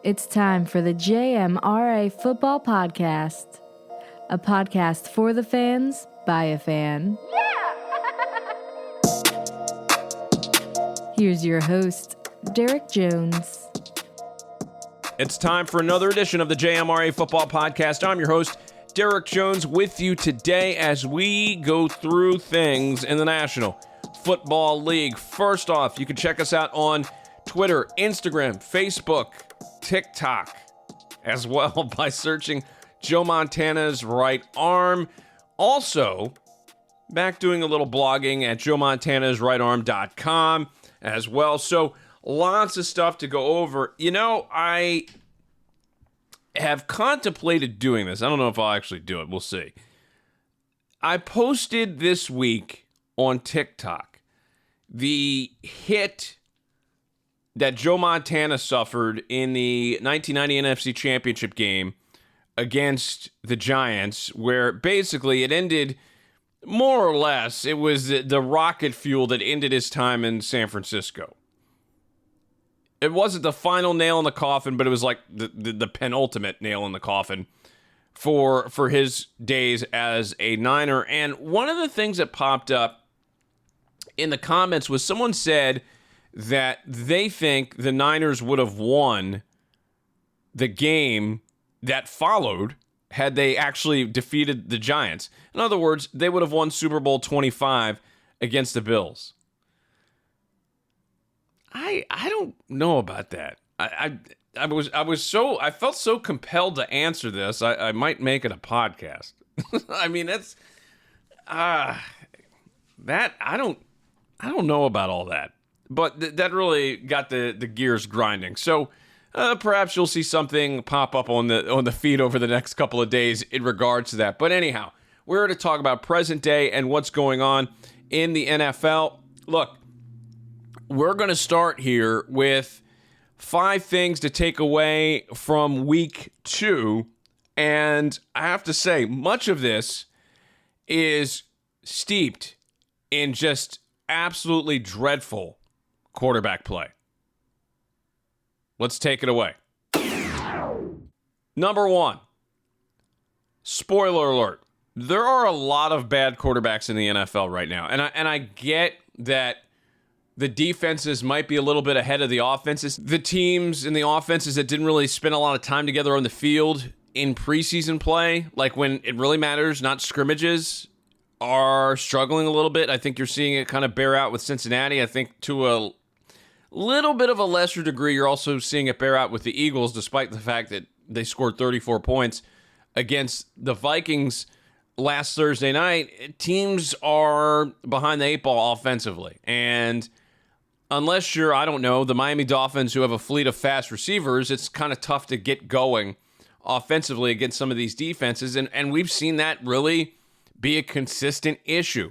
It's time for the JMRA Football Podcast, a podcast for the fans by a fan. Yeah! Here's your host, Derek Jones. It's time for another edition of the JMRA Football Podcast. I'm your host, Derek Jones, with you today as we go through things in the National Football League. First off, you can check us out on Twitter, Instagram, Facebook, TikTok, as well by searching Joe Montana's Right Arm. Also, back doing a little blogging at joemontanasrightarm.com as well. So, lots of stuff to go over. You know, I have contemplated doing this. I don't know if I'll actually do it. We'll see. I posted this week on TikTok the hit that Joe Montana suffered in the 1990 NFC Championship game against the Giants, where basically it ended, more or less, it was the rocket fuel that ended his time in San Francisco. It wasn't the final nail in the coffin, but it was like the penultimate nail in the coffin for his days as a Niner. And one of the things that popped up in the comments was someone said that they think the Niners would have won the game that followed had they actually defeated the Giants. In other words, they would have won Super Bowl 25 against the Bills. I don't know about that. I felt so compelled to answer this. I might make it a podcast. I mean, that's that I don't know about all that. But that really got the gears grinding. So perhaps you'll see something pop up on the feed over the next couple of days in regards to that. But anyhow, we're here to talk about present day and what's going on in the NFL. Look, we're going to start here with 5 things to take away from week 2. And I have to say, much of this is steeped in just absolutely dreadful quarterback play. Let's take it away. Number 1, spoiler alert. There are a lot of bad quarterbacks in the NFL right now. And I get that the defenses might be a little bit ahead of the offenses. The teams and the offenses that didn't really spend a lot of time together on the field in preseason play, like when it really matters, not scrimmages, are struggling a little bit. I think you're seeing it kind of bear out with Cincinnati. I think to a little bit of a lesser degree, you're also seeing it bear out with the Eagles, despite the fact that they scored 34 points against the Vikings last Thursday night. Teams are behind the 8 ball offensively. And unless you're, I don't know, the Miami Dolphins, who have a fleet of fast receivers, it's kind of tough to get going offensively against some of these defenses. And we've seen that really be a consistent issue.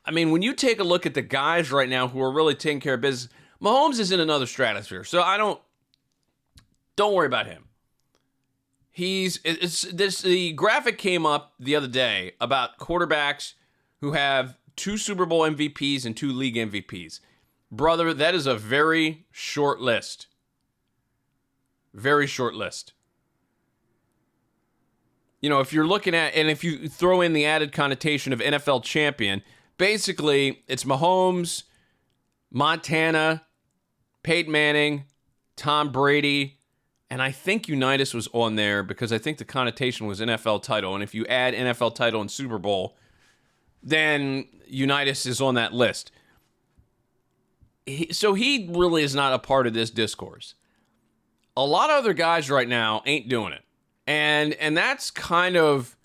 I mean, when you take a look at the guys right now who are really taking care of business, Mahomes is in another stratosphere, so don't worry about him. The graphic came up the other day about quarterbacks who have 2 Super Bowl MVPs and 2 league MVPs. Brother, that is a very short list. Very short list. You know, if you're looking at, and if you throw in the added connotation of NFL champion, basically, it's Mahomes, Montana, Peyton Manning, Tom Brady, and I think Unitas was on there because I think the connotation was NFL title. And if you add NFL title and Super Bowl, then Unitas is on that list. So he really is not a part of this discourse. A lot of other guys right now ain't doing it. And that's kind of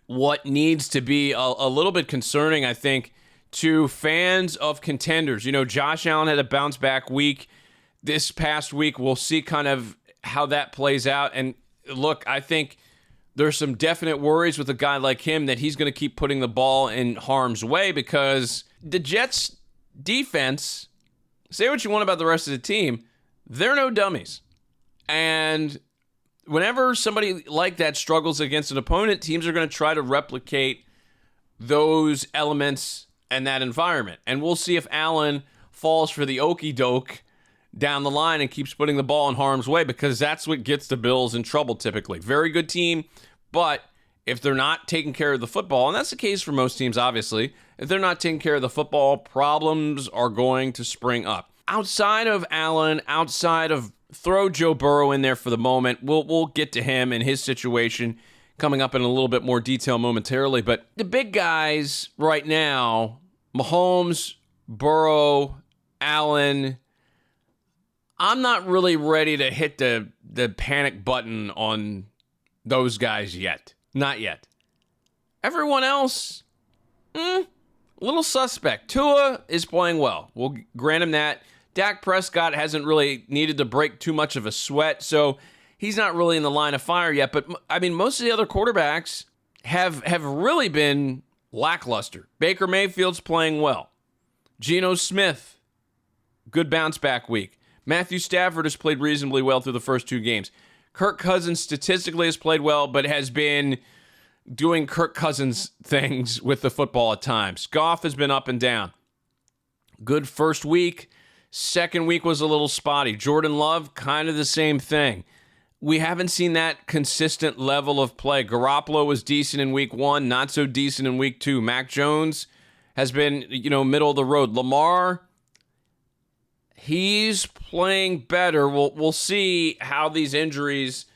what needs to be a little bit concerning, I think, to fans of contenders. You know, Josh Allen had a bounce back week this past week. We'll see kind of how that plays out. And look, I think there's some definite worries with a guy like him that he's going to keep putting the ball in harm's way because the Jets defense, say what you want about the rest of the team, they're no dummies. And whenever somebody like that struggles against an opponent, teams are going to try to replicate those elements and that environment. And we'll see if Allen falls for the okey-doke down the line and keeps putting the ball in harm's way, because that's what gets the Bills in trouble typically. Very good team, but if they're not taking care of the football, and that's the case for most teams, obviously, if they're not taking care of the football, problems are going to spring up. Outside of Allen, throw Joe Burrow in there for the moment. We'll get to him and his situation coming up in a little bit more detail momentarily. But the big guys right now, Mahomes, Burrow, Allen, I'm not really ready to hit the panic button on those guys yet. Not yet. Everyone else, a little suspect. Tua is playing well. We'll grant him that. Dak Prescott hasn't really needed to break too much of a sweat, so he's not really in the line of fire yet. But, I mean, most of the other quarterbacks have really been lackluster. Baker Mayfield's playing well. Geno Smith, good bounce-back week. Matthew Stafford has played reasonably well through the first 2 games. Kirk Cousins statistically has played well, but has been doing Kirk Cousins things with the football at times. Goff has been up and down. Good first week. Second week was a little spotty. Jordan Love, kind of the same thing. We haven't seen that consistent level of play. Garoppolo was decent in week 1, not so decent in week 2. Mac Jones has been, middle of the road. Lamar, he's playing better. We'll see how these injuries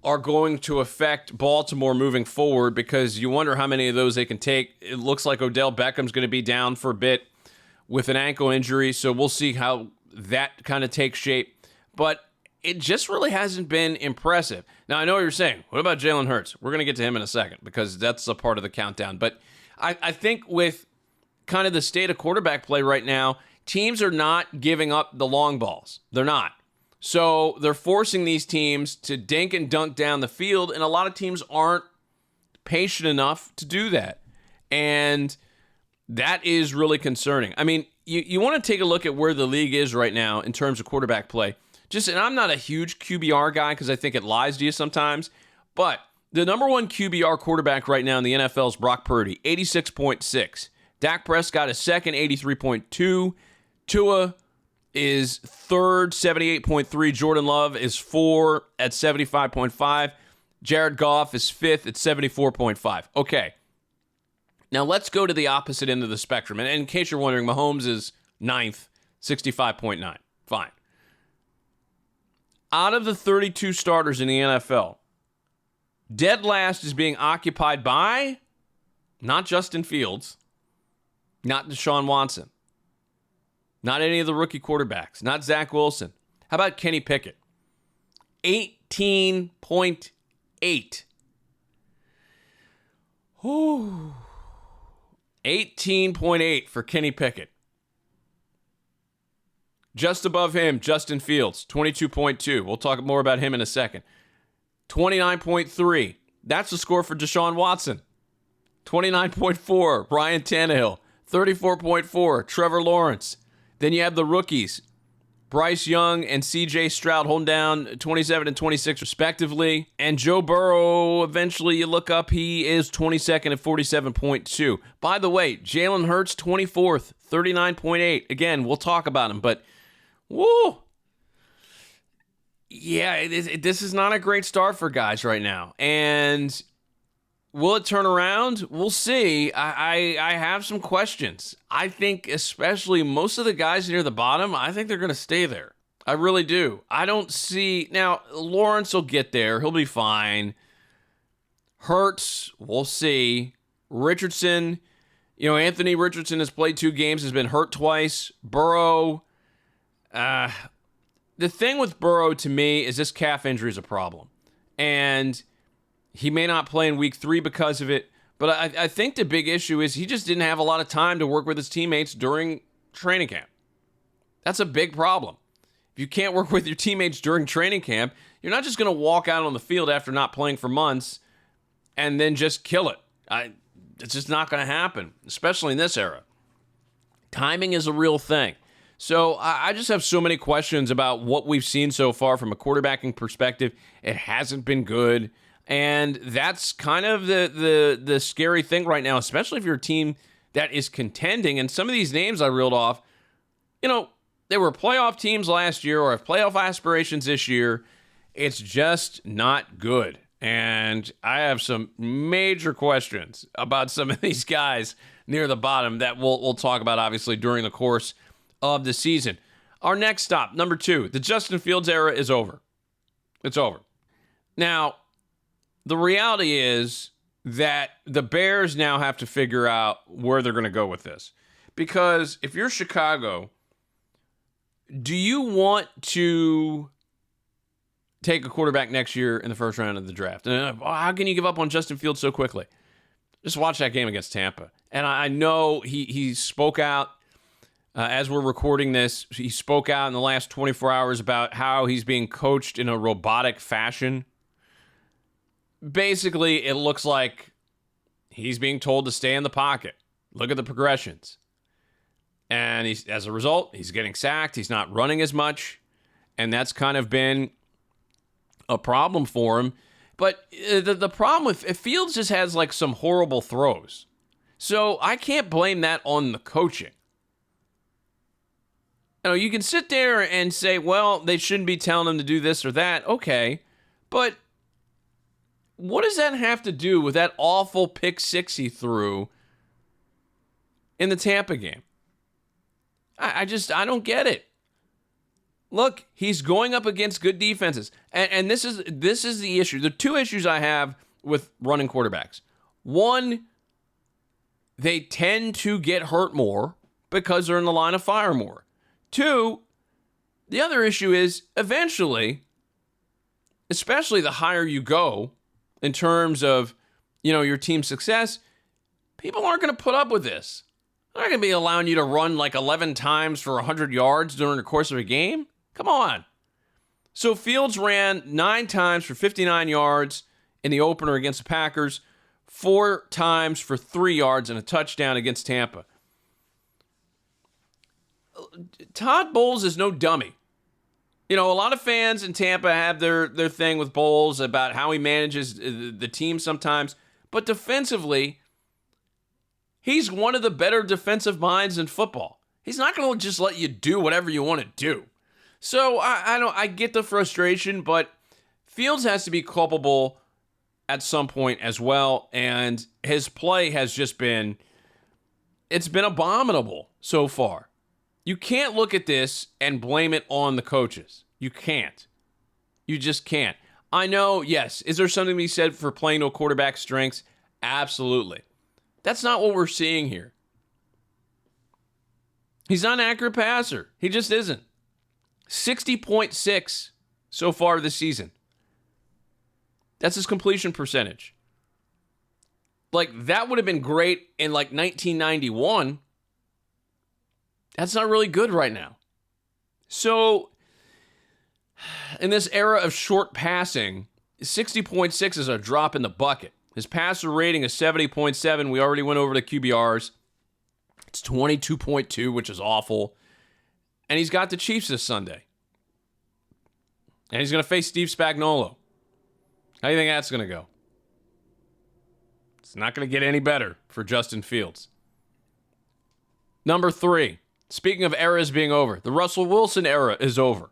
are going to affect Baltimore moving forward, because you wonder how many of those they can take. It looks like Odell Beckham's going to be down for a bit with an ankle injury, so we'll see how that kind of takes shape. But it just really hasn't been impressive. Now, I know what you're saying. What about Jalen Hurts? We're going to get to him in a second, because that's a part of the countdown. But I think with kind of the state of quarterback play right now, teams are not giving up the long balls. They're not. So they're forcing these teams to dink and dunk down the field, and a lot of teams aren't patient enough to do that. And that is really concerning. I mean, you want to take a look at where the league is right now in terms of quarterback play. And I'm not a huge QBR guy, because I think it lies to you sometimes, but the number 1 QBR quarterback right now in the NFL is Brock Purdy, 86.6. Dak Prescott is second, 83.2. Tua is third, 78.3. Jordan Love is 4 at 75.5. Jared Goff is 5th at 74.5. Okay. Now let's go to the opposite end of the spectrum. And in case you're wondering, Mahomes is 9th, 65.9. Fine. Out of the 32 starters in the NFL, dead last is being occupied by not Justin Fields, not Deshaun Watson, not any of the rookie quarterbacks, not Zach Wilson. How about Kenny Pickett? 18.8. Whew. 18.8 for Kenny Pickett. Just above him, Justin Fields, 22.2. We'll talk more about him in a second. 29.3. That's the score for Deshaun Watson. 29.4, Ryan Tannehill. 34.4, Trevor Lawrence. Then you have the rookies, Bryce Young and C.J. Stroud holding down 27 and 26 respectively. And Joe Burrow, eventually you look up, he is 22nd at 47.2. By the way, Jalen Hurts, 24th, 39.8. Again, we'll talk about him, but woo! Yeah, this is not a great start for guys right now. And will it turn around? We'll see. I have some questions. I think especially most of the guys near the bottom, I think they're going to stay there. I really do. I don't see... Now, Lawrence will get there. He'll be fine. Hurts, we'll see. Richardson, Anthony Richardson has played 2 games, has been hurt twice. Burrow, the thing with Burrow to me is this calf injury is a problem. And he may not play in week 3 because of it, but I think the big issue is he just didn't have a lot of time to work with his teammates during training camp. That's a big problem. If you can't work with your teammates during training camp, you're not just going to walk out on the field after not playing for months and then just kill it. It's just not going to happen, especially in this era. Timing is a real thing. So I just have so many questions about what we've seen so far from a quarterbacking perspective. It hasn't been good. And that's kind of the scary thing right now, especially if you're a team that is contending. And some of these names I reeled off, They were playoff teams last year or have playoff aspirations this year. It's just not good. And I have some major questions about some of these guys near the bottom that we'll talk about, obviously, during the course of the season. Our next stop, number 2, the Justin Fields era is over. It's over. Now, the reality is that the Bears now have to figure out where they're going to go with this. Because if you're Chicago, do you want to take a quarterback next year in the first round of the draft? And how can you give up on Justin Fields so quickly? Just watch that game against Tampa. And I know he spoke out as we're recording this. He spoke out in the last 24 hours about how he's being coached in a robotic fashion. Basically, it looks like he's being told to stay in the pocket. Look at the progressions. And as a result, he's getting sacked. He's not running as much. And that's kind of been a problem for him. But the problem with Fields just has like some horrible throws. So I can't blame that on the coaching. You know, you can sit there and say, well, they shouldn't be telling him to do this or that. Okay. But what does that have to do with that awful pick six he threw in the Tampa game? I don't get it. Look, he's going up against good defenses. And this is the issue. The 2 issues I have with running quarterbacks. One, they tend to get hurt more because they're in the line of fire more. 2, the other issue is eventually, especially the higher you go in terms of, your team's success, people aren't going to put up with this. They're not going to be allowing you to run like 11 times for 100 yards during the course of a game. Come on. So Fields ran 9 times for 59 yards in the opener against the Packers, 4 times for 3 yards and a touchdown against Tampa. Todd Bowles is no dummy. A lot of fans in Tampa have their thing with Bowles about how he manages the team sometimes. But defensively, he's one of the better defensive minds in football. He's not going to just let you do whatever you want to do. So I get the frustration, but Fields has to be culpable at some point as well. And his play has just been abominable so far. You can't look at this and blame it on the coaches. You can't. You just can't. I know, yes. Is there something to be said for playing no quarterback strengths? Absolutely. That's not what we're seeing here. He's not an accurate passer. He just isn't. 60.6 so far this season. That's his completion percentage. Like, that would have been great in, 1991. That's not really good right now. So, in this era of short passing, 60.6 is a drop in the bucket. His passer rating is 70.7. We already went over the QBRs. It's 22.2, which is awful. And he's got the Chiefs this Sunday. And he's going to face Steve Spagnuolo. How do you think that's going to go? It's not going to get any better for Justin Fields. Number 3, speaking of eras being over, the Russell Wilson era is over.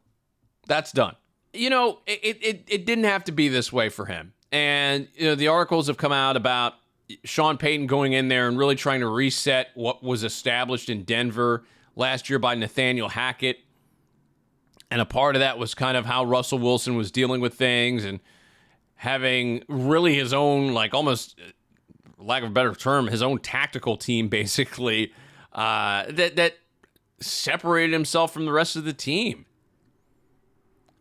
That's done. It didn't have to be this way for him. And the articles have come out about Sean Payton going in there and really trying to reset what was established in Denver last year by Nathaniel Hackett. And a part of that was kind of how Russell Wilson was dealing with things and having really his own, almost, lack of a better term, his own tactical team, basically, that separated himself from the rest of the team.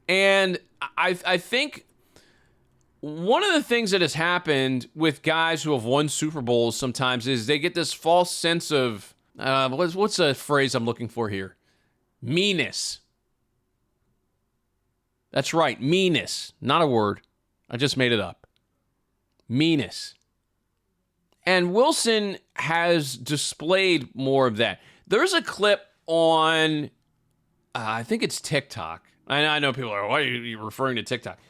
And I think one of the things that has happened with guys who have won Super Bowls sometimes is they get this false sense of, what's a phrase I'm looking for here? Meanness. That's right, meanness. Not a word. I just made it up. Meanness. And Wilson has displayed more of that. There's a clip on, I think it's TikTok. I know people are, why are you referring to TikTok?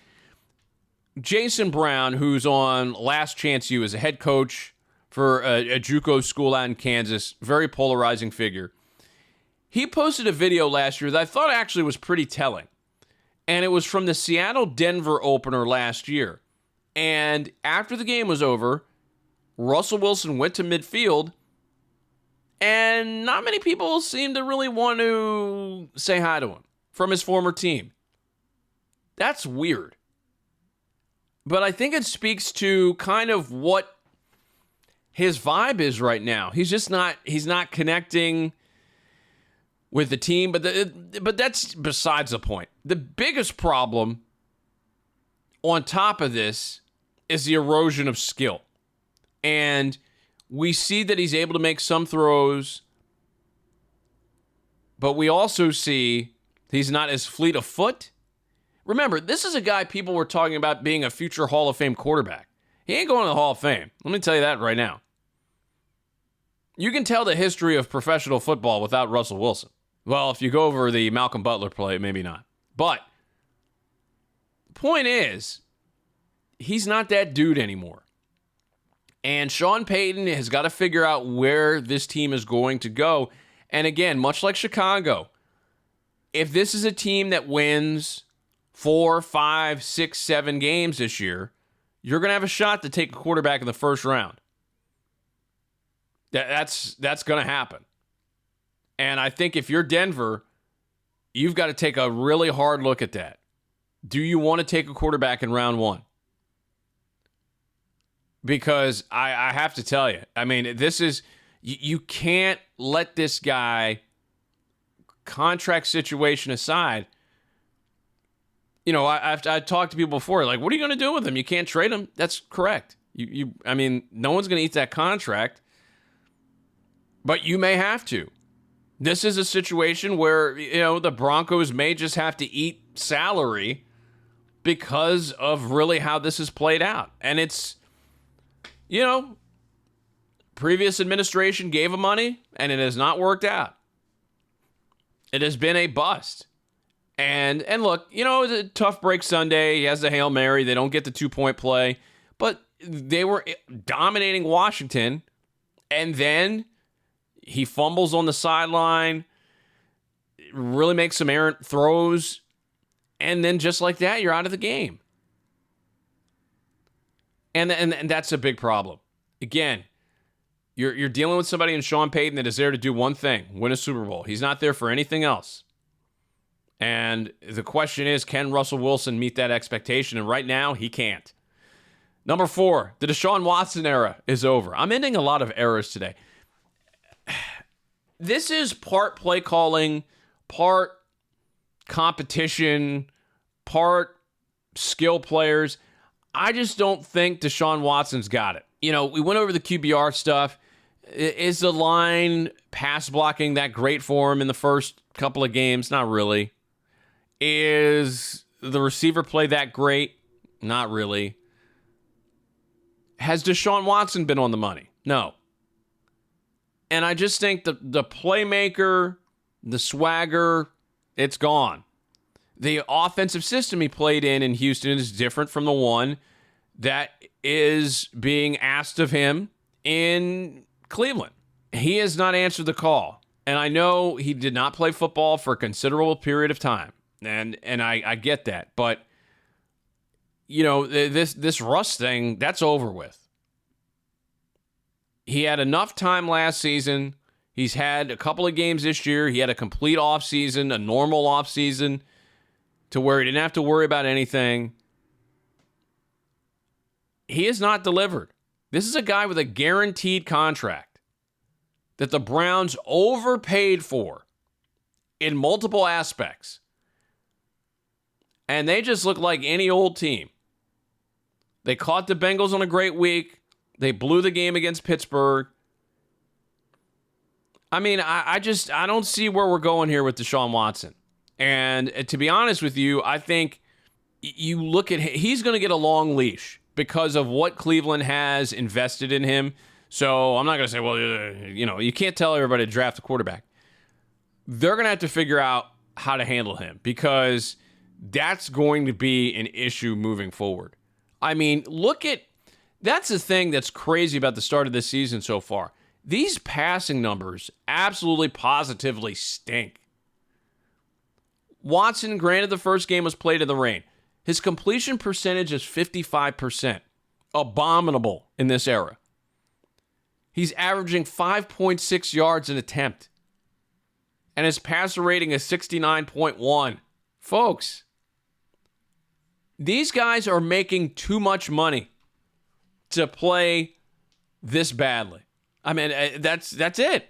Jason Brown, who's on Last Chance U, is a head coach for a JUCO school out in Kansas, very polarizing figure. He posted a video last year that I thought actually was pretty telling. And it was from the Seattle-Denver opener last year. And after the game was over, Russell Wilson went to midfield, and not many people seemed to really want to say hi to him from his former team. That's weird. But I think it speaks to kind of what his vibe is right now. He's not connecting with the team, but that's besides the point. The biggest problem on top of this is the erosion of skill. And we see that he's able to make some throws, but we also see he's not as fleet of foot. Remember, this is a guy people were talking about being a future Hall of Fame quarterback. He ain't going to the Hall of Fame. Let me tell you that right now. You can tell the history of professional football without Russell Wilson. Well, if you go over the Malcolm Butler play, maybe not. But the point is, he's not that dude anymore. And Sean Payton has got to figure out where this team is going to go. And again, much like Chicago, if this is a team that wins 4, 5, 6, 7 games this year, you're going to have a shot to take a quarterback in the first round. That's going to happen. And I think if you're Denver, you've got to take a really hard look at that. Do you want to take a quarterback in round 1? Because I have to tell you, I mean, this is, you can't let this guy, contract situation aside. You know, I've talked to people before, like, what are you going to do with him? You can't trade him. That's correct. I mean, no one's going to eat that contract, but you may have to. This is a situation where, you know, the Broncos may just have to eat salary because of really how this has played out. And it's, you know, previous administration gave him money, and it has not worked out. It has been a bust. And look, you know, it's a tough break Sunday. He has the Hail Mary. They don't get the 2-point play. But they were dominating Washington. And then he fumbles on the sideline, really makes some errant throws. And then just like that, you're out of the game. And that's a big problem. Again, you're dealing with somebody in Sean Payton that is there to do one thing, win a Super Bowl. He's not there for anything else. And the question is, can Russell Wilson meet that expectation? And right now, he can't. Number 4, the Deshaun Watson era is over. I'm ending a lot of eras today. This is part play calling, part competition, part skill players. I just don't think Deshaun Watson's got it. You know, we went over the QBR stuff. Is the line pass blocking that great for him in the first couple of games? Not really. Is the receiver play that great? Not really. Has Deshaun Watson been on the money? No. And I just think the playmaker, the swagger, it's gone. The offensive system he played in Houston is different from the one that is being asked of him in Cleveland. He has not answered the call. And I know he did not play football for a considerable period of time. And I get that. But, you know, this Russ thing, that's over with. He had enough time last season. He's had a couple of games this year. He had a complete offseason, a normal offseason, to where he didn't have to worry about anything. He has not delivered. This is a guy with a guaranteed contract that the Browns overpaid for in multiple aspects. And they just look like any old team. They caught the Bengals on a great week. They blew the game against Pittsburgh. I mean, I don't see where we're going here with Deshaun Watson. And to be honest with you, I think you look at he's going to get a long leash because of what Cleveland has invested in him. So I'm not going to say, well, you know, you can't tell everybody to draft a quarterback. They're going to have to figure out how to handle him because that's going to be an issue moving forward. I mean, that's the thing that's crazy about the start of this season so far. these passing numbers absolutely positively stink. Watson, granted the first game was played in the rain. His completion percentage is 55%. Abominable in this era. He's averaging 5.6 yards an attempt. And his passer rating is 69.1. Folks, these guys are making too much money to play this badly. I mean, that's it.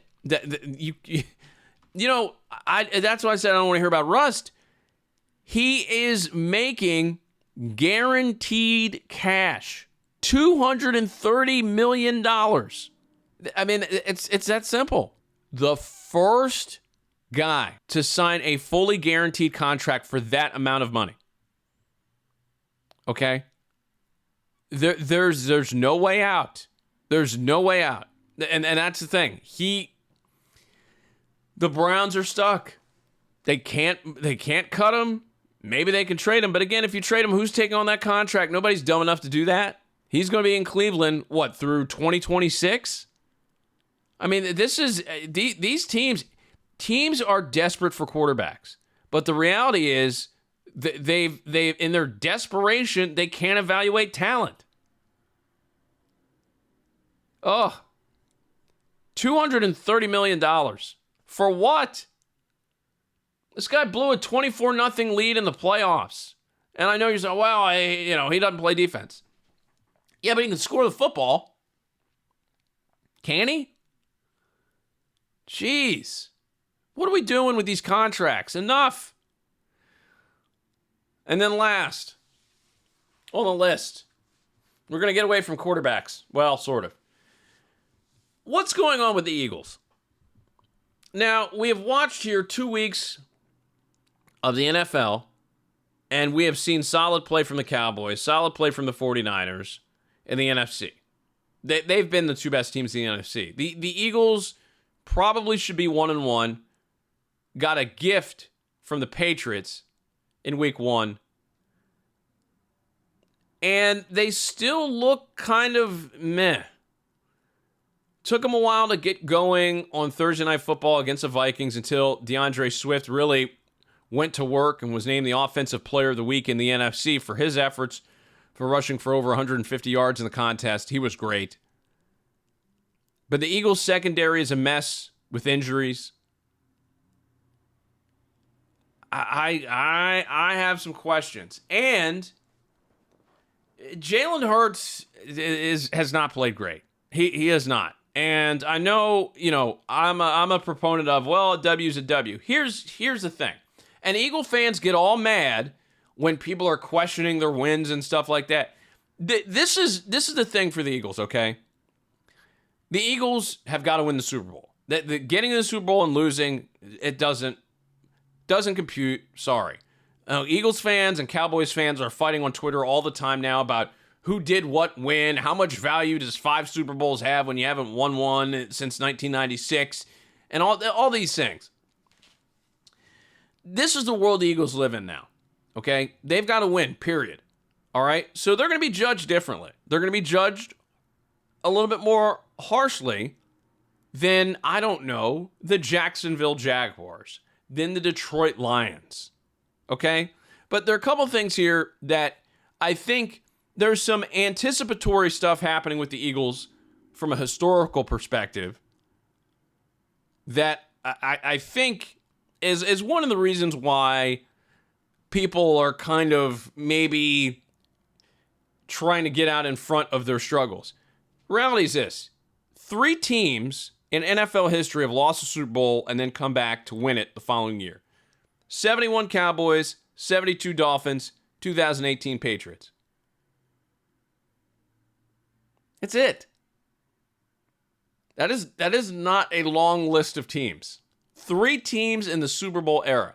You know, that's why I said I don't want to hear about rust. He is making guaranteed cash, $230 million. I mean, it's that simple. The first guy to sign a fully guaranteed contract for that amount of money. Okay? There's no way out. There's no way out. And that's the thing. The Browns are stuck. They can't cut him. Maybe they can trade him. But again, if you trade him, who's taking on that contract? Nobody's dumb enough to do that. He's going to be in Cleveland, through 2026? I mean, this is these teams are desperate for quarterbacks. But the reality is they've in their desperation, they can't evaluate talent. Oh, $230 million. For what? This guy blew a 24-0 lead in the playoffs. And I know you're saying, well, he doesn't play defense. Yeah, but he can score the football. Can he? Jeez. What are we doing with these contracts? Enough. And then last on the list, we're going to get away from quarterbacks. Well, sort of. What's going on with the Eagles? Now, we have watched here 2 weeks of the NFL, and we have seen solid play from the Cowboys, solid play from the 49ers, and the NFC. They've been the two best teams in the NFC. The Eagles probably should be 1-1. Got a gift from the Patriots in week 1. And they still look kind of meh. Took them a while to get going on Thursday Night Football against the Vikings until DeAndre Swift really went to work and was named the Offensive Player of the Week in the NFC for his efforts for rushing for over 150 yards in the contest. He was great. But the Eagles' secondary is a mess with injuries. I have some questions. And Jalen Hurts has not played great. He has not. And I know, I'm a proponent of, a W's a W. Here's the thing. And Eagle fans get all mad when people are questioning their wins and stuff like that. This is the thing for the Eagles, okay? The Eagles have got to win the Super Bowl. Getting in the Super Bowl and losing, it doesn't compute. Sorry. Eagles fans and Cowboys fans are fighting on Twitter all the time now about who did what when, how much value does 5 Super Bowls have when you haven't won one since 1996, and all these things. This is the world the Eagles live in now, okay? They've got to win, period. All right? So they're going to be judged differently. They're going to be judged a little bit more harshly than, I don't know, the Jacksonville Jaguars, than the Detroit Lions, okay? But there are a couple things here that I think there's some anticipatory stuff happening with the Eagles from a historical perspective that I think is one of the reasons why people are kind of maybe trying to get out in front of their struggles. Reality is this. 3 teams in NFL history have lost the Super Bowl and then come back to win it the following year. 71 Cowboys, 72 Dolphins, 2018 Patriots. That's it. That is not a long list of teams. 3 teams in the Super Bowl era.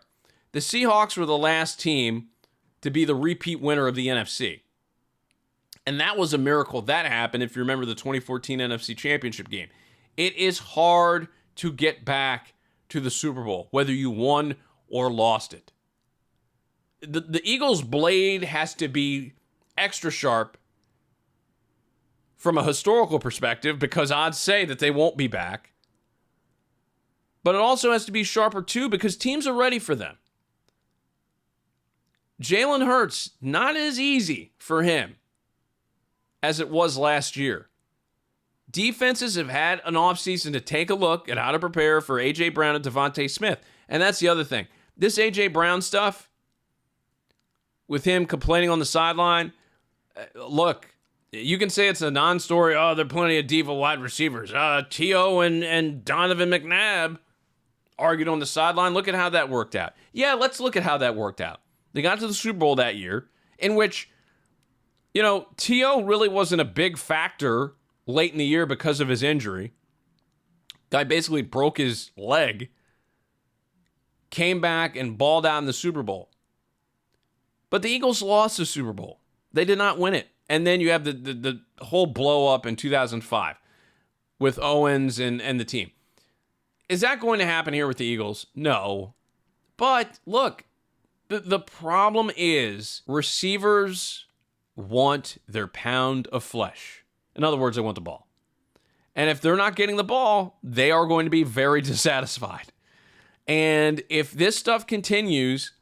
The Seahawks were the last team to be the repeat winner of the NFC. And that was a miracle. That happened if you remember the 2014 NFC Championship game. It is hard to get back to the Super Bowl, whether you won or lost it. The Eagles' blade has to be extra sharp from a historical perspective because odds say that they won't be back. But it also has to be sharper too because teams are ready for them. Jalen Hurts, not as easy for him as it was last year. Defenses have had an offseason to take a look at how to prepare for A.J. Brown and Devontae Smith. And that's the other thing. This A.J. Brown stuff, with him complaining on the sideline, look, you can say it's a non-story. Oh, there are plenty of diva wide receivers. T.O. and Donovan McNabb argued on the sideline. Look at how that worked out. Yeah, let's look at how that worked out. They got to the Super Bowl that year, in which, T.O. really wasn't a big factor late in the year because of his injury. Guy basically broke his leg, came back and balled out in the Super Bowl. But the Eagles lost the Super Bowl. They did not win it. And then you have the whole blow up in 2005 with Owens and the team. Is that going to happen here with the Eagles? No. But look, the problem is receivers want their pound of flesh. In other words, they want the ball. And if they're not getting the ball, they are going to be very dissatisfied. And if this stuff continues,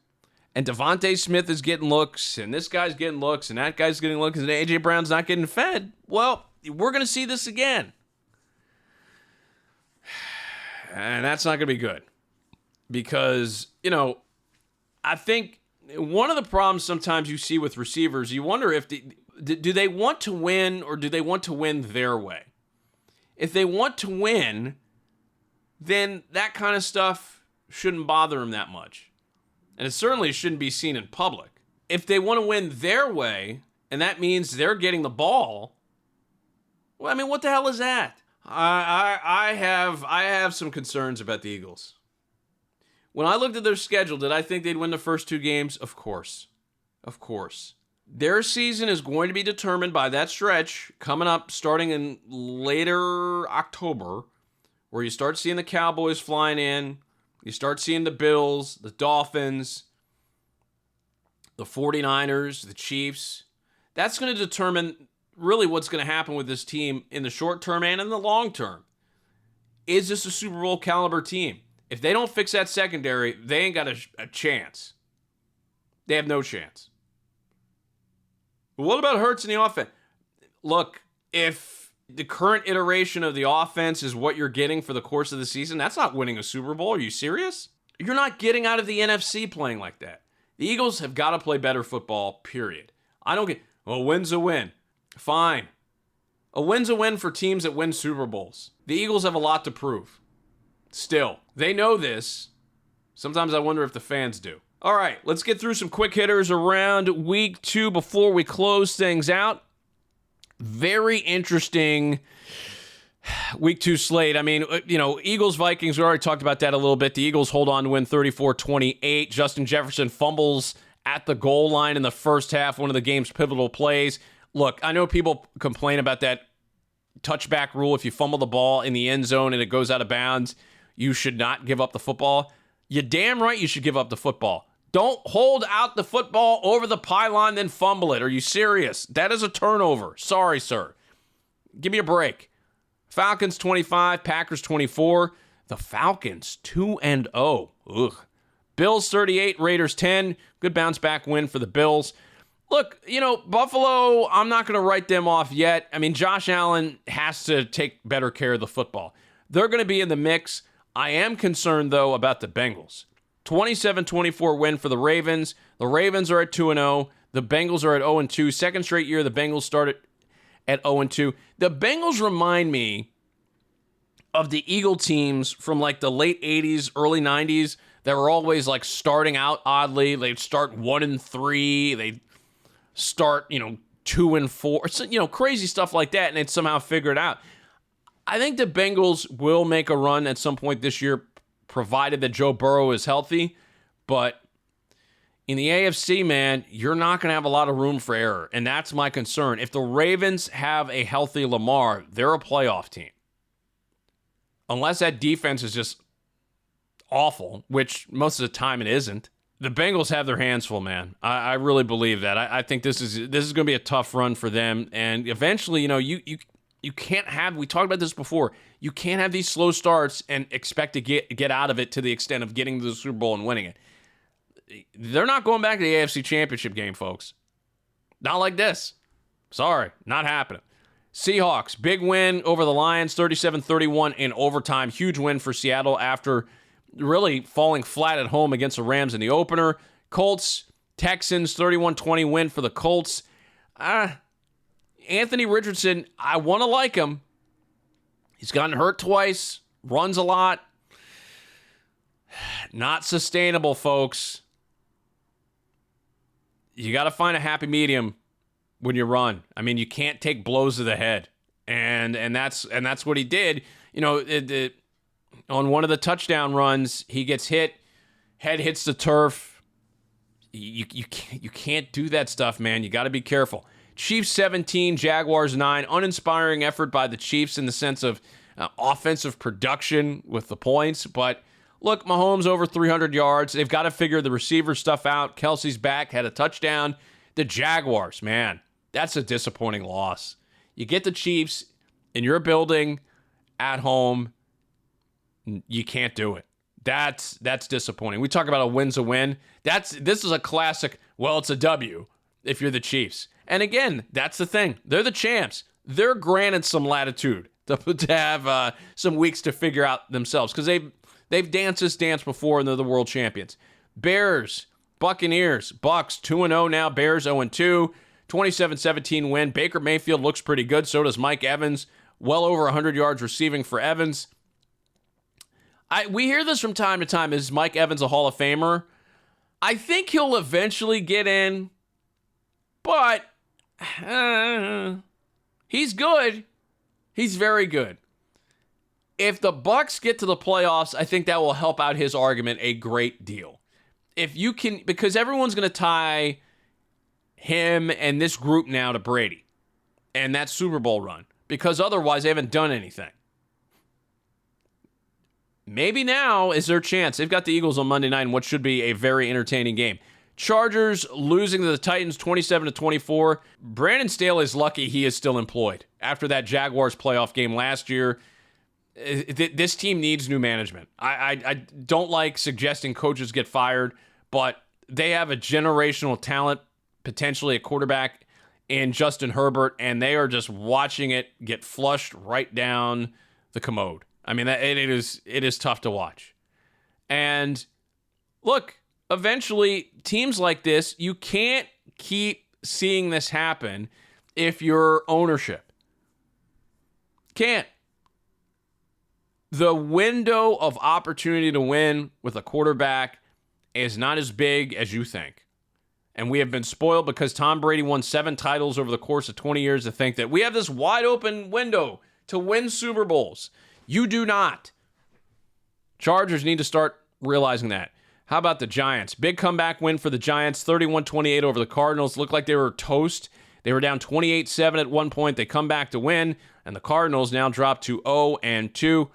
and Devontae Smith is getting looks, and this guy's getting looks, and that guy's getting looks, and A.J. Brown's not getting fed, well, we're going to see this again. And that's not going to be good. Because, I think one of the problems sometimes you see with receivers, you wonder if do they want to win or do they want to win their way? If they want to win, then that kind of stuff shouldn't bother them that much. And it certainly shouldn't be seen in public. If they want to win their way, and that means they're getting the ball, well, I mean, what the hell is that? I have some concerns about the Eagles. When I looked at their schedule, did I think they'd win the first two games? Of course. Of course. Their season is going to be determined by that stretch coming up starting in later October, where you start seeing the Cowboys flying in, you start seeing the Bills, the Dolphins, the 49ers, the Chiefs. That's going to determine really what's going to happen with this team in the short term and in the long term. Is this a Super Bowl caliber team? If they don't fix that secondary, they ain't got a chance. They have no chance. But what about Hurts in the offense? Look, if the current iteration of the offense is what you're getting for the course of the season, that's not winning a Super Bowl. Are you serious? You're not getting out of the NFC playing like that. The Eagles have got to play better football, period. I don't get, a win's a win. Fine. A win's a win for teams that win Super Bowls. The Eagles have a lot to prove. Still, they know this. Sometimes I wonder if the fans do. All right, let's get through some quick hitters around week 2 before we close things out. Very interesting week 2 slate. I mean, Eagles, Vikings, we already talked about that a little bit. The Eagles hold on to win 34-28. Justin Jefferson fumbles at the goal line in the first half, one of the game's pivotal plays. Look, I know people complain about that touchback rule. If you fumble the ball in the end zone and it goes out of bounds, you should not give up the football. You're damn right you should give up the football. Don't hold out the football over the pylon, then fumble it. Are you serious? That is a turnover. Sorry, sir. Give me a break. Falcons 25, Packers 24. The Falcons 2-0. Ugh. Bills 38, Raiders 10. Good bounce back win for the Bills. Look, Buffalo, I'm not going to write them off yet. I mean, Josh Allen has to take better care of the football. They're going to be in the mix. I am concerned, though, about the Bengals. 27-24 win for the Ravens. The Ravens are at 2-0. The Bengals are at 0-2. Second straight year, the Bengals started at 0-2. The Bengals remind me of the Eagle teams from like the late 80s, early 90s that were always like starting out oddly. They'd start 1-3. They'd start, 2-4. So, crazy stuff like that, and they'd somehow figure it out. I think the Bengals will make a run at some point this year, provided that Joe Burrow is healthy. But in the AFC, man, you're not going to have a lot of room for error, and that's my concern. If the Ravens have a healthy Lamar, they're a playoff team. Unless that defense is just awful, which most of the time it isn't. The Bengals have their hands full, man. I really believe that. I think this is going to be a tough run for them, and eventually, You can't have, we talked about this before, you can't have these slow starts and expect to get out of it to the extent of getting to the Super Bowl and winning it. They're not going back to the AFC Championship game, folks. Not like this. Sorry, not happening. Seahawks, big win over the Lions, 37-31 in overtime. Huge win for Seattle after really falling flat at home against the Rams in the opener. Colts, Texans, 31-20 win for the Colts. Anthony Richardson, I want to like him. He's gotten hurt twice, runs a lot. Not sustainable, folks. You got to find a happy medium when you run. I mean, you can't take blows to the head. And that's what he did. You know, on one of the touchdown runs, he gets hit, head hits the turf. You can't do that stuff, man. You got to be careful. Chiefs 17, Jaguars 9. Uninspiring effort by the Chiefs in the sense of offensive production with the points. But look, Mahomes over 300 yards. They've got to figure the receiver stuff out. Kelsey's back, had a touchdown. The Jaguars, man, that's a disappointing loss. You get the Chiefs in your building at home, you can't do it. That's disappointing. We talk about a win's a win. This is a classic, well, it's a W if you're the Chiefs. And again, that's the thing. They're the champs. They're granted some latitude to have some weeks to figure out themselves because they've danced this dance before and they're the world champions. Bears, Buccaneers, Bucks 2-0 now. Bears 0-2. 27-17 win. Baker Mayfield looks pretty good. So does Mike Evans. Well over 100 yards receiving for Evans. We hear this from time to time. Is Mike Evans a Hall of Famer? I think he'll eventually get in, but he's good. He's very good. If the Bucs get to the playoffs, I think that will help out his argument a great deal. If you can, because everyone's going to tie him and this group now to Brady and that Super Bowl run, because otherwise they haven't done anything. Maybe now is their chance. They've got the Eagles on Monday night in what should be a very entertaining game. Chargers losing to the Titans 27-24. Brandon Staley's lucky he is still employed after that Jaguars playoff game last year. This team needs new management. I don't like suggesting coaches get fired, but they have a generational talent, potentially a quarterback in Justin Herbert, and they are just watching it get flushed right down the commode. I mean, it is tough to watch. And look, eventually, teams like this, you can't keep seeing this happen if you're ownership. Can't. The window of opportunity to win with a quarterback is not as big as you think. And we have been spoiled because Tom Brady won 7 titles over the course of 20 years to think that we have this wide open window to win Super Bowls. You do not. Chargers need to start realizing that. How about the Giants? Big comeback win for the Giants, 31-28 over the Cardinals. Looked like they were toast. They were down 28-7 at one point. They come back to win, and the Cardinals now drop to 0-2.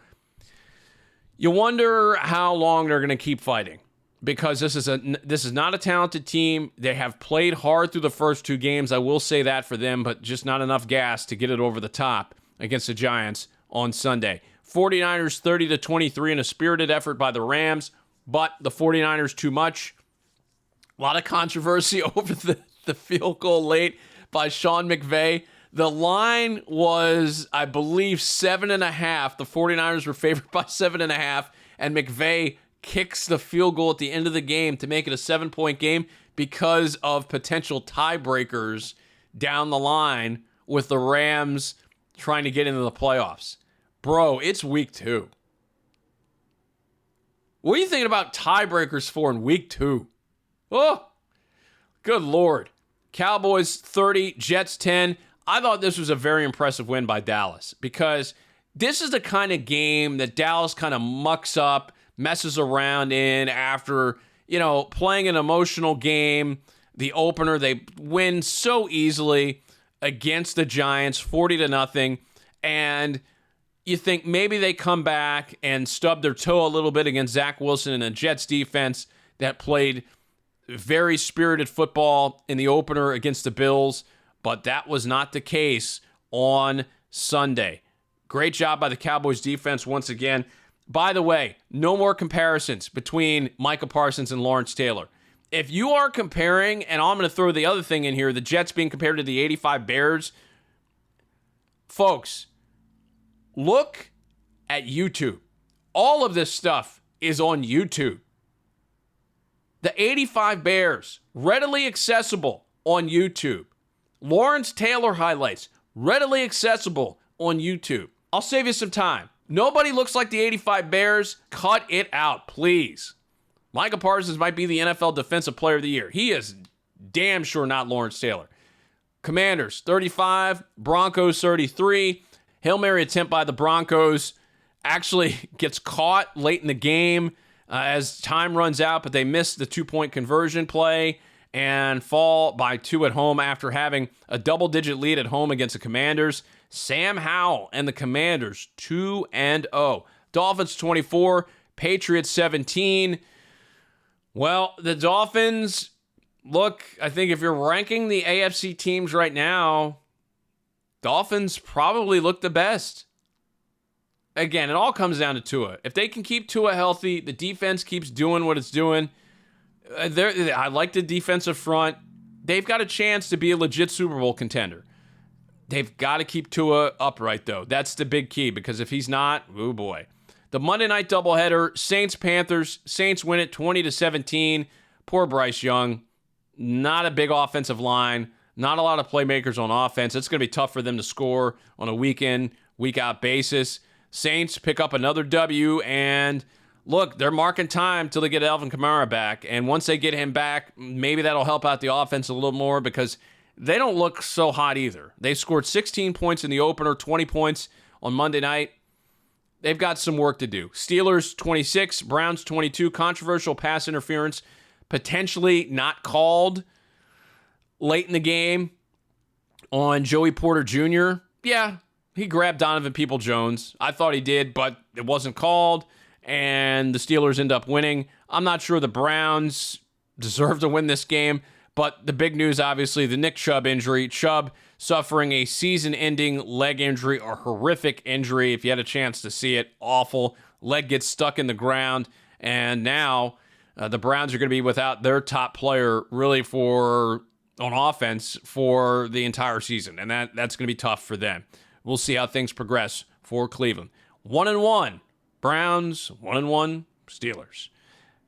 You wonder how long they're going to keep fighting because this is not a talented team. They have played hard through the first 2 games. I will say that for them, but just not enough gas to get it over the top against the Giants on Sunday. 49ers 30-23 in a spirited effort by the Rams, but the 49ers too much. A lot of controversy over the field goal late by Sean McVay. The line was, I believe, 7.5. The 49ers were favored by 7.5, and McVay kicks the field goal at the end of the game to make it a 7-point game because of potential tiebreakers down the line with the Rams trying to get into the playoffs. Bro, it's week 2. What are you thinking about tiebreakers for in week 2? Oh, good Lord. Cowboys 30, Jets 10. I thought this was a very impressive win by Dallas because this is the kind of game that Dallas kind of mucks up, messes around in after, playing an emotional game. The opener, they win so easily against the Giants, 40-0. And you think maybe they come back and stub their toe a little bit against Zach Wilson and a Jets defense that played very spirited football in the opener against the Bills, but that was not the case on Sunday. Great job by the Cowboys defense once again. By the way, no more comparisons between Micah Parsons and Lawrence Taylor. If you are comparing, and I'm going to throw the other thing in here, the Jets being compared to the 85 Bears, folks, look at YouTube. All of this stuff is on YouTube. The 85 Bears, readily accessible on YouTube. Lawrence Taylor highlights, readily accessible on YouTube. I'll save you some time. Nobody looks like the 85 Bears. Cut it out, please. Micah Parsons might be the NFL Defensive Player of the Year. He is damn sure not Lawrence Taylor. Commanders, 35. Broncos, 33. Hail Mary attempt by the Broncos actually gets caught late in the game as time runs out, but they miss the 2-point conversion play and fall by 2 at home after having a double-digit lead at home against the Commanders. Sam Howell and the Commanders, 2-0. Dolphins, 24. Patriots, 17. Well, the Dolphins, look, I think if you're ranking the AFC teams right now, Dolphins probably look the best. Again, it all comes down to Tua. If they can keep Tua healthy, the defense keeps doing what it's doing. I like the defensive front. They've got a chance to be a legit Super Bowl contender. They've got to keep Tua upright, though. That's the big key, because if he's not, oh boy. The Monday night doubleheader, Saints-Panthers. Saints win it 20-17. Poor Bryce Young. Not a big offensive line. Not a lot of playmakers on offense. It's going to be tough for them to score on a week-in, week-out basis. Saints pick up another W, and look, they're marking time till they get Alvin Kamara back. And once they get him back, maybe that'll help out the offense a little more, because they don't look so hot either. They scored 16 points in the opener, 20 points on Monday night. They've got some work to do. Steelers, 26. Browns, 22. Controversial pass interference, potentially not called late in the game on Joey Porter Jr. Yeah, he grabbed Donovan Peoples-Jones. I thought he did, but it wasn't called, and the Steelers end up winning. I'm not sure the Browns deserve to win this game, but the big news, obviously, the Nick Chubb injury. Chubb suffering a season-ending leg injury, a horrific injury. If you had a chance to see it, awful. Leg gets stuck in the ground, and now the Browns are going to be without their top player really on offense for the entire season, and that's going to be tough for them. We'll see how things progress for Cleveland. 1-1 Browns, 1-1 Steelers.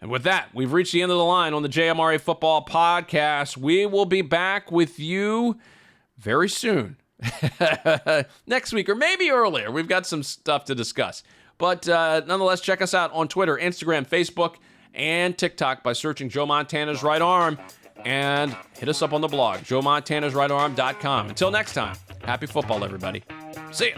And with that, we've reached the end of the line on the JMRA Football Podcast. We will be back with you very soon. Next week, or maybe earlier. We've got some stuff to discuss. But nonetheless, check us out on Twitter, Instagram, Facebook, and TikTok by searching Joe Montana's Right Arm. And hit us up on the blog, joemontanasrightarm.com. Until next time, happy football, everybody. See ya.